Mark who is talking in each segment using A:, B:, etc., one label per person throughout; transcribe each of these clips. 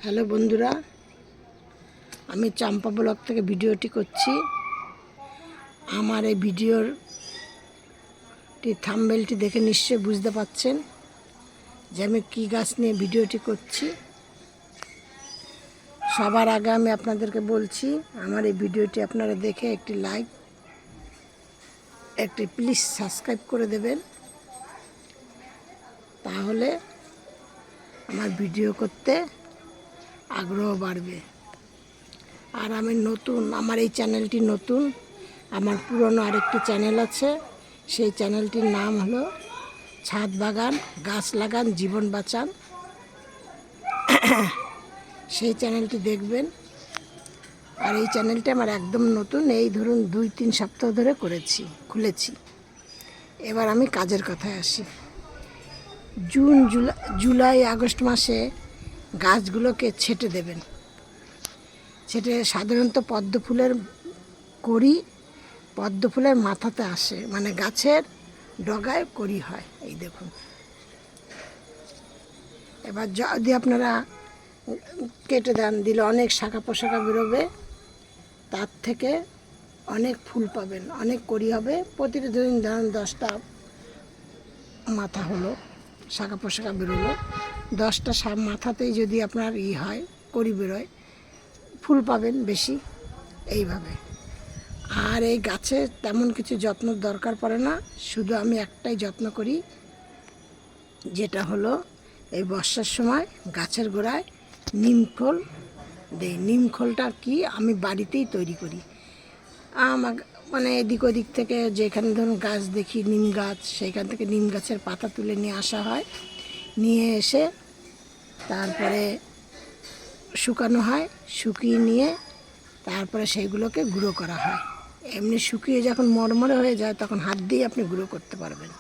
A: Hello বন্ধুরা, আমি Champa blog থেকে ভিডিওটি করছি। আমার এই ভিডিওটি থাম্বনেলটি দেখে নিশ্চয়ই বুঝতে পারছেন যে আমি কী গাছ নিয়ে ভিডিওটি করছি। সবার আগে আমি আপনাদেরকে বলছি, আমার এই ভিডিওটি আপনারা দেখে একটি লাইক, একটি প্লিজ সাবস্ক্রাইব করে দেবেন, তাহলে আমার ভিডিও করতে আগ্রহ বাড়বে। আর আমি নতুন, আমার এই চ্যানেলটি নতুন। আমার পুরনো আরেকটি চ্যানেল আছে, সেই চ্যানেলটির নাম হলো ছাদ বাগান গাছ লাগান জীবন বাঁচান। সেই চ্যানেলটি দেখবেন। আর এই চ্যানেলটি আমার একদম নতুন, এই ধরুন 2-3 সপ্তাহ ধরে খুলেছি। এবার আমি কাজের কথায় আসি। জুন জুলাই আগস্ট মাসে গাছগুলোকে ছেটে দেবেন। ছেটে সাধারণত পদ্ম ফুলের মাথাতে আসে, মানে গাছের ডগায় কড়ি হয়। এই দেখুন, এবার যদি আপনারা কেটে দেন, দিলে অনেক শাখা পোশাখা বেরোবে, তার থেকে অনেক ফুল পাবেন, অনেক কড়ি হবে। প্রতিটা ধরুন 10টা মাথা হলো, শাখা পোশাখা বেরোলো, 10টা মাথাতেই যদি আপনার হয়, কড়ি বেরোয়, ফুল পাবেন বেশি এইভাবে। আর এই গাছে তেমন কিছু যত্ন দরকার পড়ে না, শুধু আমি একটাই যত্ন করি, যেটা হলো এই বর্ষার সময় গাছের গোড়ায় নিমখোল দেই। নিমখোলটা কি আমি বাড়িতেই তৈরি করি। আমার মানে এদিক ওদিক থেকে যেখানে ধরুন গাছ দেখি নিম গাছ, সেইখান থেকে নিম গাছের পাতা তুলে নিয়ে আসা হয়, নিয়ে এসে তারপরে শুকানো হয়, শুকিয়ে নিয়ে তারপরে সেইগুলোকে গুঁড়ো করা হয়। এমনি শুকিয়ে যখন মরমরে হয়ে যায়, তখন হাত দিয়ে আপনি গুঁড়ো করতে পারবেন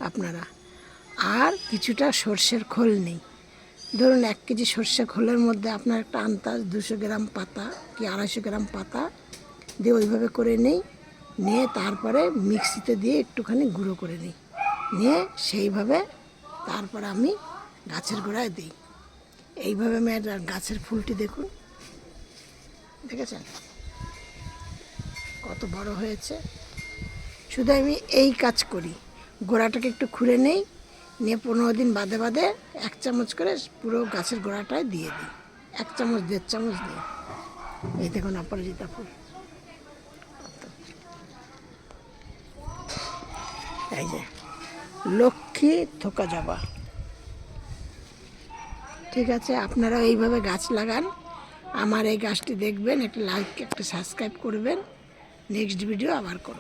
A: আপনারা। আর কিছুটা সর্ষের খোল নেই, ধরুন 1 কেজি সর্ষে খোলের মধ্যে আপনার একটা আন্দাজ 200 গ্রাম পাতা কি 250 গ্রাম পাতা দিয়ে ওইভাবে করে নিয়ে তারপরে মিক্সিতে দিয়ে একটুখানি গুঁড়ো করে নিয়ে সেইভাবে তারপরে আমি গাছের গোড়ায় দিই। এইভাবে আমি গাছের ফুলটি দেখুন, দেখেছেন কত বড় হয়েছে। শুধু আমি এই কাজ করি, গোড়াটাকে একটু খুঁড়ে নিয়ে 15 দিন বাদে 1 চামচ করে পুরো গাছের গোড়াটায় দিয়ে দিই, 1 চামচ 1.5 চামচ দিই। এই দেখুন অপরাজিতা ফুল, এই যে লক্ষ্মী থোকা জবা। ঠিক আছে, আপনারা এইভাবে গাছ লাগান। আমার এই গাছটি দেখবেন, একটা লাইক, একটা সাবস্ক্রাইব করবেন। নেক্সট ভিডিও আবার করব।